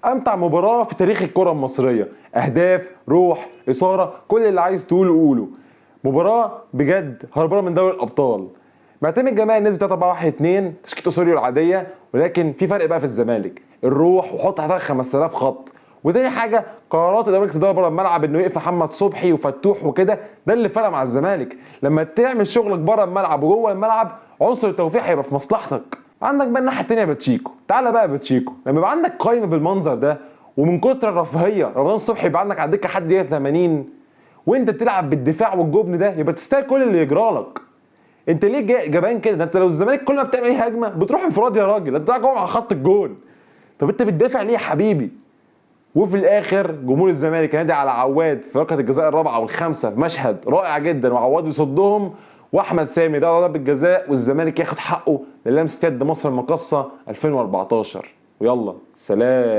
امتع مباراه في تاريخ الكره المصريه، اهداف، روح، اثاره، كل اللي عايز تقوله قوله. مباراه بجد هربانه من دوري الابطال. معتمد جماهير نسبه 3-4-1-2 تشكيله اسوريو العاديه، ولكن في فرق بقى في الزمالك، الروح وحط تحتها 5000 خط. وتاني حاجه قرارات اداره الاداره بره الملعب انه يقف محمد صبحي وفتوح وكده، ده اللي فرق مع الزمالك. لما تعمل شغلك بره الملعب وجوه الملعب عنصر التوفيق هيبقى في مصلحتك. عندك بقى الناحيه الثانيه باتشيكو، تعالى بقى باتشيكو، لما يبقى عندك قايمه بالمنظر ده ومن كتر الرفاهيه رمضان صبحي يبقى عندك على الدكه حد 80 وانت بتلعب بالدفاع والجبن ده، يبقى تستاهل كل اللي يجرالك. انت ليه جبان كده؟ ده انت لو الزمالك كل ما بتعمل ايه هجمه بتروح انفراد يا راجل، انت قاعد جوه على خط الجول. طب انت بتدافع ليه يا حبيبي؟ وفي الاخر جمهور الزمالك نادي على عواد في ركله الجزاء الرابعه والخامسه في مشهد رائع جدا، وعواد يصدهم واحمد سامي ده ضربه بالجزاء، والزمالك ياخد حقه للمسه يد مصر المقاصه 2014. ويلا سلام.